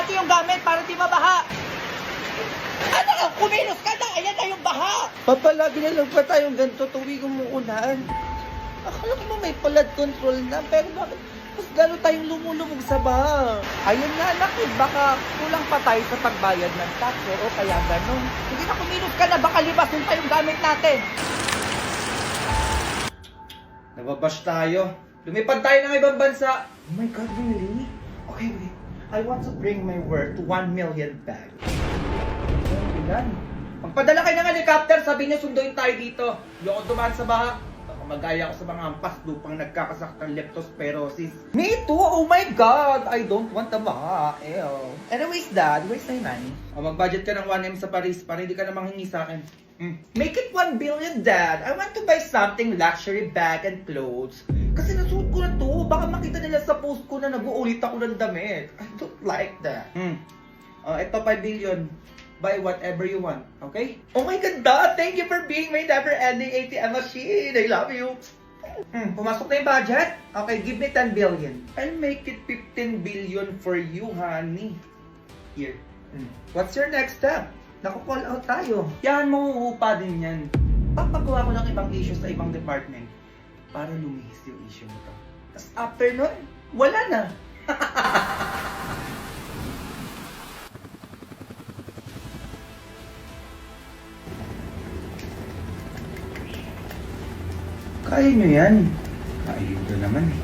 natin yung gamit para di mabaha. Ano ka? Kumilos ka na! Ayan na yung baha! Papalagi na lang pa tayong ganito tuwing umuulan. Akala ko ba may flood control na, pero bakit mas lalo tayong lumulubog sa baha? Ayun nga anak eh, baka kulang pa tayo sa pagbayad ng tax o kaya ganun. Hindi na kumilos ka na, baka libasin pa yung gamit natin. Nababash tayo. Lumipad tayo ng ibang bansa. Oh my God, really? Okay, wait. I want to bring my work to 1 million back. Ilan? Magpadala kayo ng helicopter, sabi niya sunduin tayo dito. Hindi ako dumaan sa baha. Baka magaya ko sa mga ampas lupang nagkakasaktan leptospirosis. Me too! Oh my God! I don't want the baha. Ew. Anyways, Dad, where's my money? O mag-budget ka ng 1M sa Paris para hindi ka na manghingi sa akin. Make it 1 billion, Dad. I want to buy something luxury bag and clothes. Kasi nasuot ko na to. Baka makita nila sa post ko na nag-uulit ako ng damit. I don't like that. Ito 5 billion. Buy whatever you want, okay? Oh my God, Dad! Thank you for being my never-ending ATM machine. I love you. Pumasok na yung budget? Okay, give me 10 billion. I'll make it 15 billion for you, honey. Here. What's your next step? Naku-call out tayo. Yan, mauupa din yan. Papagawa ko ng ibang issues sa ibang department para lumihis yung issue nito. Tapos after nun, wala na. Kaya nyo yan. Ayuda naman eh.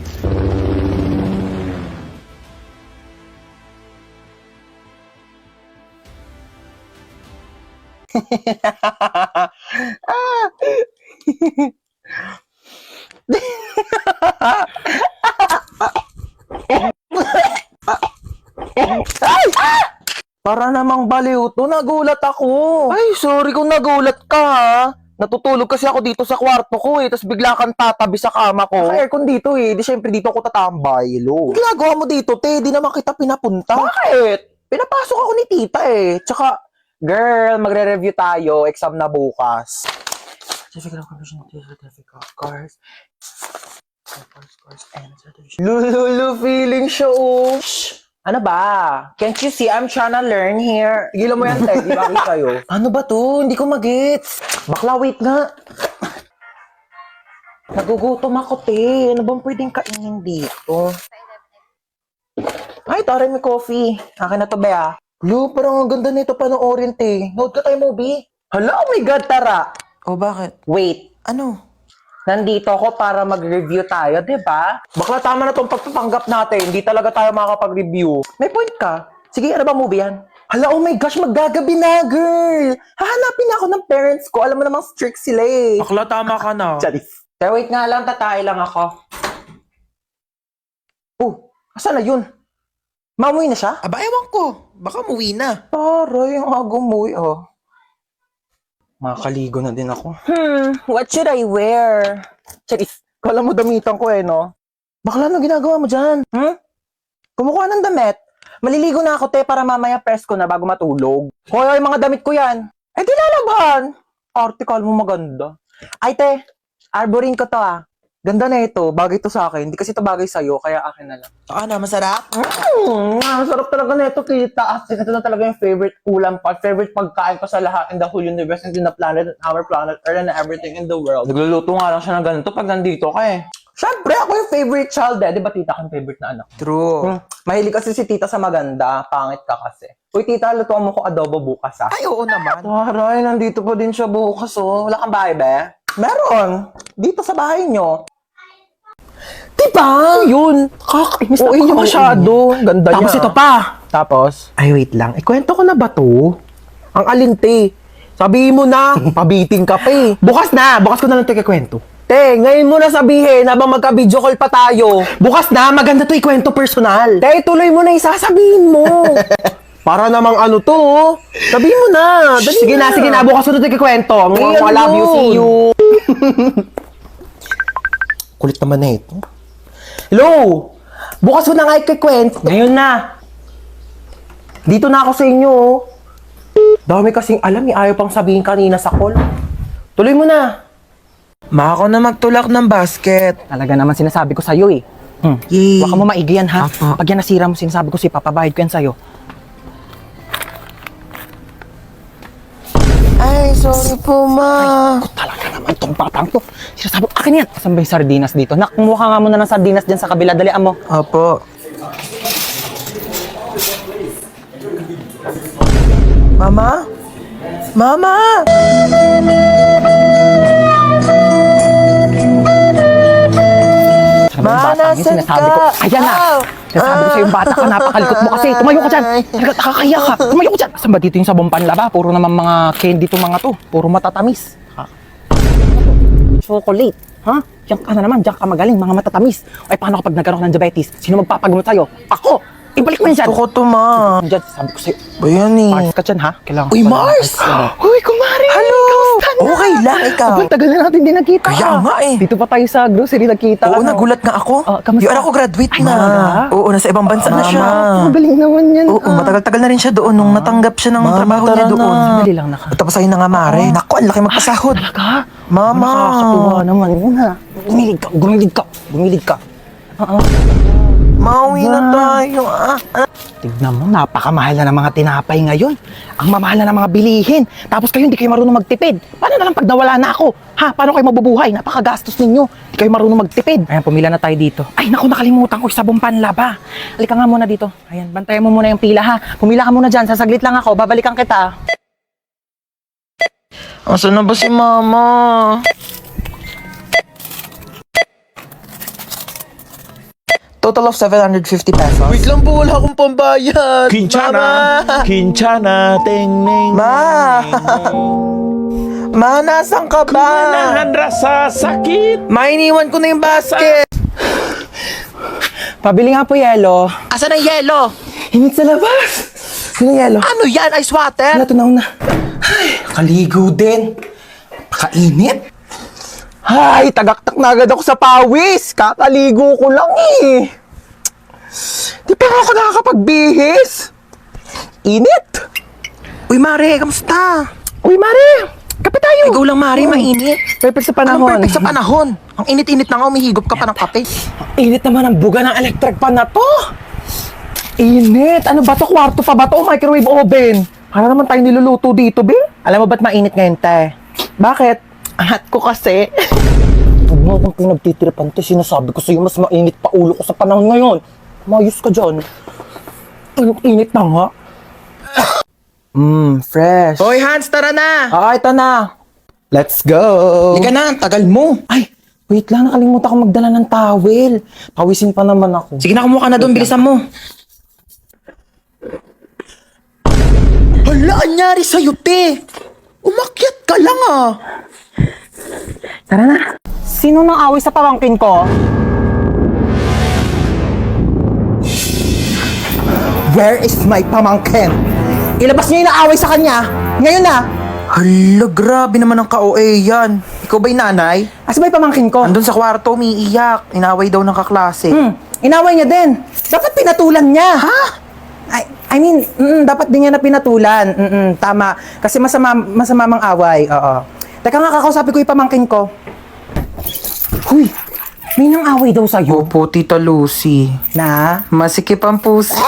Para namang baliw to, nagulat ako. Ay, sorry kung nagulat ka ha. Natutulog kasi ako dito sa kwarto ko tapos bigla kang tatabi sa kama ko. Naka-aircon dito di syempre dito ako tatambay, lo. Ginagawa mo dito, te, di naman kita pinapunta. Bakit? Pinapasok ako ni tita Tsaka, girl, magre-review tayo, exam na bukas. Certificate of completion, certificate of course. Lulu, feeling show. Shh! Ano ba? Can't you see I'm trying to learn here? Gilan mo yan, te. Di ba kayo? Ano ba to? Hindi ko magets. Bakla, wait nga. Nagugutom ako, te. Ano bang pwedeng kainin dito? Ay, tara, may coffee. Akin na to, Bea. Lo, parang ang ganda nito panoorin, te. Nood ka tayo, movie. Hala, oh my God, tara. Oh, bakit? Wait. Ano? Nandito ako para mag-review tayo, di ba? Bakla, tama na tong pagpapanggap natin. Hindi talaga tayo makakapag-review. May point ka. Sige, ano ba movie yan? Hala, oh my gosh, maggagabi na, girl! Hahanapin ako ng parents ko. Alam mo namang strict sila eh. Bakla, tama ka na. Charis. Pero wait nga lang, tatay lang ako. Oh, asan na yun? Mamuwi na siya? Aba, ewan ko. Baka umuwi na. Taray, ang agumuwi, oh. Makakaligo na din ako. What should I wear? Charis, kala mo damitan ko no? Bakla, ano ginagawa mo dyan? Kumukuha ng damit. Maliligo na ako, te, para mamaya press ko na bago matulog. Hoy, mga damit ko yan. Eh, di lalaban. Article mo maganda. Ay, te, arborin ko to Ganda na ito. Bagay to sa akin. Hindi kasi ito bagay sa'yo, kaya akin na lang. Saka na, masarap. Masarap talaga na ito, kita. As ito na talaga yung favorite ulam pa. Favorite pagkain ko sa lahat in the whole universe and in the planet, and our planet, Earth, and everything in the world. Nagluluto nga lang siya ng ganito pag nandito ka Siyempre, ako yung favorite child Di ba tita ko yung favorite na anak? True. Mahilig kasi si tita sa maganda. Pangit ka kasi. Uy, tita, lutuan mo ko adobo bukas Ay, oo naman. Taray, nandito pa din siya bukas Wala kang bahay, be? Meron. Dito sa bahay nyo. Diba? Yun. Kakainis na niyo masyado. Ganda Tapos niya. ito pa. Tapos? Ay, wait lang. Ikwento ko na ba to? Ang alinte. Sabihin mo na. Pabiting ka pa Bukas na. Bukas ko na lang ito ikwento. Te, ngayon mo na sabihin habang magka-video call pa tayo. Bukas na. Maganda to ikwento personal. Te, tuloy mo na isasabihin mo. Para namang ano to. Sabihin mo na. Dali sige na. Sige na. Bukas ko na ito ikwento. I love you. See you. Kulit naman na ito. Hello! Bukas ko na nga ikikwento. Ngayon na. Dito na ako sa inyo. Dami kasing alam, ayaw pang sabihin kanina sa call. Tuloy mo na. Maka na magtulak ng basket. Talaga naman sinasabi ko sa'yo Yay. Baka mo maigi yan ha. Apo. Pag yan nasira mo, sinasabi ko si Papa, bahid ko yan sa'yo. Ay, sorry po, ma. Talaga naman tong batang to. Sinasabi ko, akin yan. Saan ba yung sardinas dito? Nak, kumuha ka nga muna ng sardinas dyan sa kabila. Dalian mo. Opo. Mama? Mama! Saan ba yung batang yun? Sinasabi ko, ayan na! Sinasabi ko sa'yo yung bata ka, napakalikot mo kasi. Tumayo ka dyan. Talaga, nakakaya ka. Tumayo ka dyan. Saan ba dito yung sabong panlaba? Puro naman mga candy to mga to. Puro matatamis. Ha? Chocolate. Ha? Diyan ka na naman. Diyan ka magaling. Mga matatamis. Ay, paano kapag nagkaroon ng diabetes? Sino magpapagamot sa'yo? Ako! Ibalik mo yan dyan. Gusto ko to, ma. Dyan, sabi ko sa'yo. Ba yan eh? Mars ka dyan, ha? Kailangan Uy, ko pala ng Mars! ice cream. Uy, kumari! Hello! Kamusta na? Okay lang, ikaw. Abang, tagal na natin din nagkita. Kaya nga eh. Dito pa tayo sa grocery nagkita. Oo, ano? nagulat nga ako. Kamusta? Yung anak ko graduate Ay, na. talaga? Oo, nasa ibang bansa na siya. Magaling naman yan. Oo, matagal-tagal na rin siya doon nung natanggap siya ng trabaho niya doon. Sandali lang naka. Tapos ayun na nga, Mare. Naku, ang laki magpasahod. Talaga? Mama. Nakakatuwa naman yun, ha? Gumilig ka. Mauwi na tayo. Tignan mo, napakamahal na ng mga tinapay ngayon. Ang mamahal na ng mga bilihin. Tapos kayo, hindi kayo marunong magtipid. Paano na lang pag nawala na ako? Ha? Paano kayo mabubuhay? Napakagastos ninyo. Hindi kayo marunong magtipid. Ayan, pumila na tayo dito. Ay, naku, nakalimutan ko yung sabong panlaba. Halika nga muna dito. Ayan, bantayan mo muna yung pila, ha? Pumila ka muna dyan. Sasaglit lang ako. Babalikan kita. Asan na ba si Mama? Total of 750 pesos. Wait lang po, wala akong pambayad. Kinchana, Kinchana, ting ning. Ma! Ma, nasan ka ba? Nahan rasa sakit. Ma, iniwan ko na yung basket. Pabili nga po yelo. Asan ang yelo? Himik sa labas. Sino yelo? Ano yan? Ice water? Wala, tunaw na. Ay, kaligo din. Pakainit. Ay, tagaktak na agad ako sa pawis. Kakaligo ko lang eh. Di pa ako nakakapagbihis. Init. Uy, Mare, kamusta? Uy, Mare. Kape tayo. Ikaw lang, Mare, mainit. Perfect sa Anong panahon. perfect sa panahon? Ang init-init na nga, umihigop ka pa ng kape. Init naman ang buga ng electric pan na to. Init. Ano ba to? Kwarto pa ba to? Microwave oven. Para naman tayo niluluto dito, Bing. Alam mo ba't mainit ngayon, te? Bakit? Angat ko kasi. Huwag mo akong pinagtitiripan, te. Sinasabi ko sa'yo, mas mainit pa ulo ko sa panahon ngayon. Mayos ka dyan. Init na nga. Fresh. Hoy, Hans, tara na! Ito na. Let's go. Halika na, ang tagal mo. Ay, wait lang. Nakalimutan ko magdala ng towel. Pawisin pa naman ako. Sige na, kumuha ka na doon, bilisan mo. Hala, anyari sa'yo, te? Umakyat ka lang, ah. Tara na. Sino nang away sa pamangkin ko? Where is my pamangkin? Ilabas niyo yung naaway sa kanya. Ngayon na. Hala, grabe naman ang ka-OA yan. Ikaw ba'y nanay? Asa ba yung pamangkin ko? Andun sa kwarto, umiiyak. Inaway daw ng kaklase. Inaway niya din. Dapat pinatulan niya. Ha? I mean, dapat din niya na pinatulan. Tama. Kasi masama mang away. Oo. Teka nga, kakausapin ko yung pamangkin ko. Huy, may nang away daw sa'yo. Opo, Tita Lucy. Na? Masikip ang puso.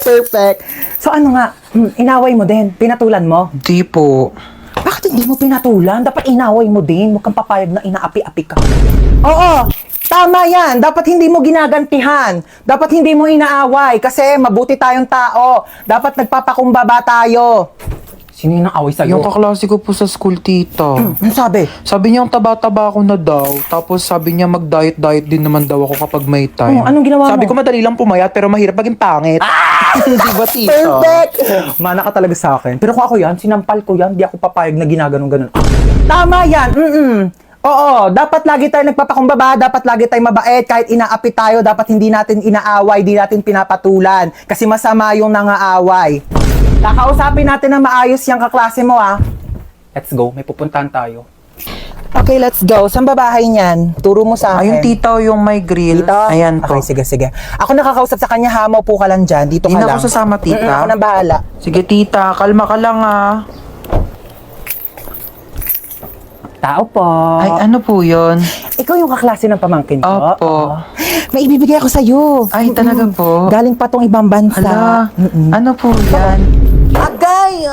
Perfect. So ano nga, inaway mo din, pinatulan mo. Di po. Bakit hindi mo pinatulan? Dapat inaway mo din, huwag kang papayag na inaapi-api ka. Oo, tama yan. Dapat hindi mo ginagantihan. Dapat hindi mo inaaway kasi mabuti tayong tao. Dapat nagpapakumbaba tayo. Sino yung naaway sa'yo? Yung kaklase ko po sa school, tita. Ano sabi? Sabi niya, ang taba-taba ko na daw. Tapos sabi niya, mag-diet-diet din naman daw ako kapag may time. Oh, anong ginawa Sabi mo? ko, madali lang pumayat, pero mahirap maging pangit. Di ba, tita? Perfect! Mana ka talaga sa akin. Pero kung ako yan, sinampal ko yan, di ako papayag na ginaganon-ganon. Tama yan! Oo, dapat lagi tayo nagpapakumbaba, dapat lagi tayo mabait, kahit inaapi tayo, dapat hindi natin inaaway, di natin pinapatulan. Kasi masama yung nangaaway. Kakausapin natin na maayos yung kaklase mo, ah. Let's go, may pupuntahan tayo. Okay, let's go. Saan ba bahay niyan? Turo mo sa akin. Ayun, tita, yung may grill. Dito? Ayan po. Okay, sige. Ako nakakausap sa kanya, ha? Maupo ka lang dyan. Dito Hindi ka na lang. ako sasama, tita. Ako nang bahala. Sige, tita, kalma ka lang, ah. Tao po. Ay, ano po yun? Ikaw yung kaklase ng pamangkin ko? Opo. Oo. May ibibigay ako sa'yo. Ay, talaga po? Galing pa tong ibang bansa. Hala, ano po yan? Agay!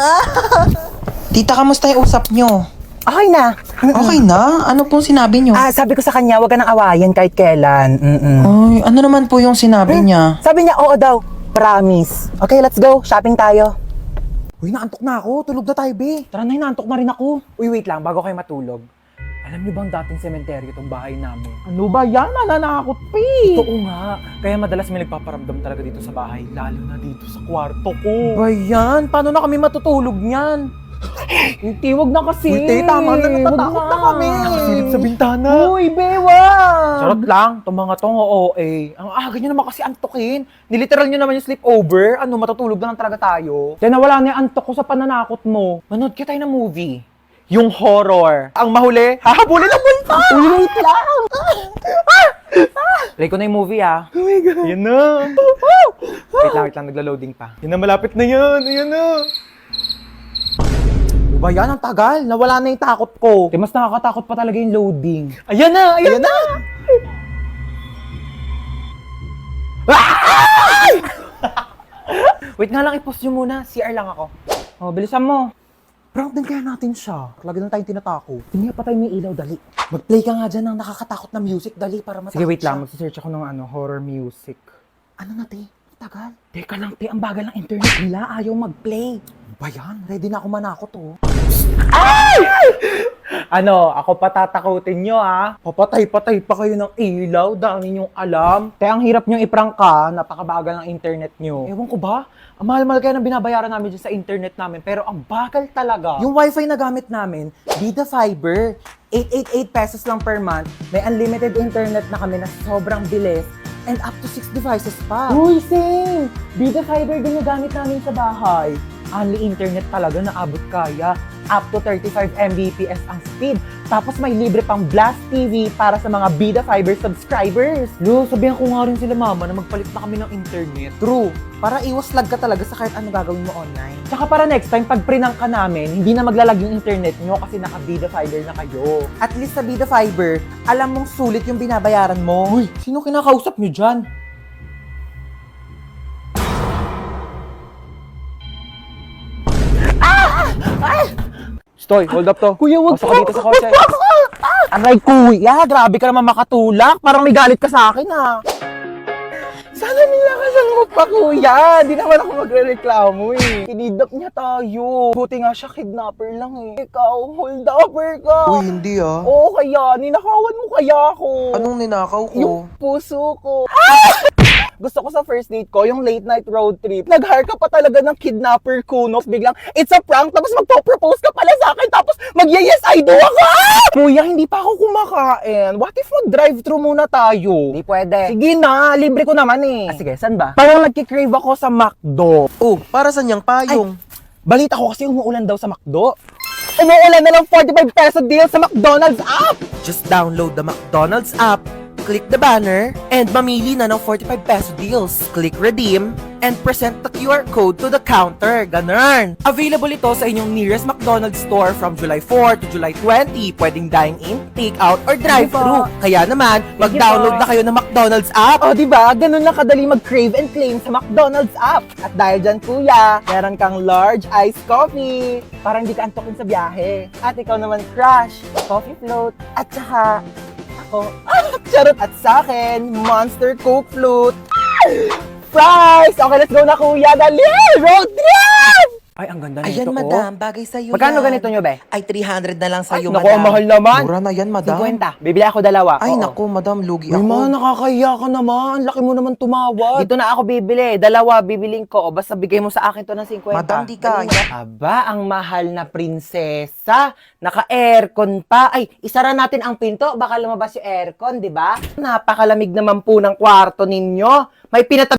Tita, kamusta yung usap nyo? Okay na. Okay na? Ano pong sinabi nyo? Sabi ko sa kanya, wag ka nang awayan kahit kailan. Ay, ano naman po yung sinabi niya? Sabi niya, oo daw. Promise. Okay, let's go. Shopping tayo. Uy, naantok na ako. Tulog na tayo, be. Tara na, naantok na rin ako. Uy, wait lang. Bago kayo matulog. Alam niyo bang dating sementeryo itong bahay namin? Ano ba yan? Nananakot, pe! Oo nga. Kaya madalas may nagpaparamdam talaga dito sa bahay. Lalo na dito sa kwarto ko. Ba yan? Paano na kami matutulog niyan? Hindi, wag na kasi. Uy, tama na, natatakot na kami. Nakasilip sa bintana. Uy, bewa! Charot lang, itong mga tong OA. Ang aga nyo naman kasi antokin. Niliteral nyo naman yung sleepover. Ano, matutulog na lang talaga tayo. Kaya nawala na yung antok ko sa pananakot mo. Manood ka tayo ng movie. Yung horror. Ang mahuli, hahabulin ang multo! Uy, wait lang! Play ko na yung movie, ah. Oh my God. Yan na. Wait lang, nagla-loading pa. Yan na, malapit na yan. Ayan na. Ba yan, ang tagal. Nawala na yung takot ko. Mas nakakatakot pa talaga yung loading. Ayan na! Ayan na! Wait nga lang, i-pause nyo muna. CR lang ako. Oh, bilisan mo. Prank din kaya natin siya. Lagi na tayong tinatako. Hindi pa tayo may ilaw, dali. Mag-play ka nga dyan ng nakakatakot na music, dali, para matakot. Sige, wait lang. Mag-search ako ng horror music. Ano na, te? Tagal. Teka lang, te. Ang bagal ng internet nila. Ayaw mag-play. Ba yan? Ready na ako manakot, oh. Ay! Ano, ako patatakutin nyo, ah. Papatay-patay pa kayo ng ilaw. Dami nyong alam. Te, ang hirap nyong iprank ka. Napakabagal ng internet nyo. Ewan ko ba? Ang mahal-mahal kaya ng binabayaran namin dyan sa internet namin. Pero ang bagal talaga. Yung wifi na gamit namin, Vida Fiber. 888 pesos lang per month. May unlimited internet na kami na sobrang bilis. And up to 6 devices pa. Uy, same! Vida Fiber ginagamit namin sa bahay. Only internet talaga na abot kaya. Up to 35 Mbps ang speed. Tapos may libre pang Blast TV para sa mga Vida Fiber subscribers. Lo, sabihan ko nga rin sila mama na magpalit na kami ng internet. True. Para iwas lag ka talaga sa kahit ano gagawin mo online. Tsaka para next time, pag prinang ka namin, hindi na maglalag yung internet nyo kasi naka-Vida Fiber na kayo. At least sa Vida Fiber, alam mong sulit yung binabayaran mo. Uy, sino kinakausap nyo dyan? Stoy, hold up to. Kuya, wag ka dito sa kotse. Aray, kuya, grabe ka naman makatulak. Parang may galit ka sa akin, ha. Sana nilakasan mo pa, kuya. Di naman ako magre-reklamo, eh. Kinidnap niya tayo. Buti nga siya, kidnapper lang, eh. Ikaw, hold upper ka. Uy, hindi ah. Oo, kaya. Ninakawan mo kaya ako. Anong ninakaw ko? Yung puso ko. Gusto ko sa first date ko, yung late night road trip. Nag-hire ka pa talaga ng kidnapper kunos. Biglang, it's a prank. Tapos magpo-propose ka pala sa akin. Tapos mag-yes, I do ako. Kuya, hindi pa ako kumakain. What if mag-drive-thru muna tayo? Hindi pwede. Sige na, libre ko naman eh. Sige, saan ba? Parang nagkikrave ako sa McDo. Oh, para saan yung payong? Balita ko kasi umuulan daw sa McDo. Umuulan na ng 45 peso deal sa McDonald's app! Just download the McDonald's app, click the banner, and mamili na ng 45 peso deals. Click redeem, and present the QR code to the counter. Ganun! Available ito sa inyong nearest McDonald's store from July 4 to July 20. Pwedeng dine-in, take-out, or drive-thru. Kaya naman, mag-download na kayo ng McDonald's app. Oh, di ba? Ganun lang kadali mag-crave and claim sa McDonald's app. At dahil dyan, kuya, meron kang large iced coffee. Parang di ka antokin sa biyahe. At ikaw naman, crush, coffee float, at saka ako, charot. At sa akin, Monster Coke Float. Fries! Okay, let's go na, kuya. Dali! Road trip! Ay, ang ganda nito, Ayan, madam, bagay sa'yo Magkano yan. ganito nyo, be? Ay, 300 na lang Ay, sa'yo, naku, madam. ang mahal naman. Mura na yan, madam. 50. Bibili ako dalawa. Ay, Oo. naku, madam, lugi Uy, ako. ma, nakakahiya ka naman. Laki mo naman tumawad. Dito na ako bibili. Dalawa bibiling ko. O basta bigay mo sa akin to ng 50. Madam, di kaya. Aba, ang mahal na prinsesa. Naka-aircon pa. Ay, isara natin ang pinto. Baka lumabas yung aircon, di ba? Napakalamig naman po ng kwarto ninyo. May pinatag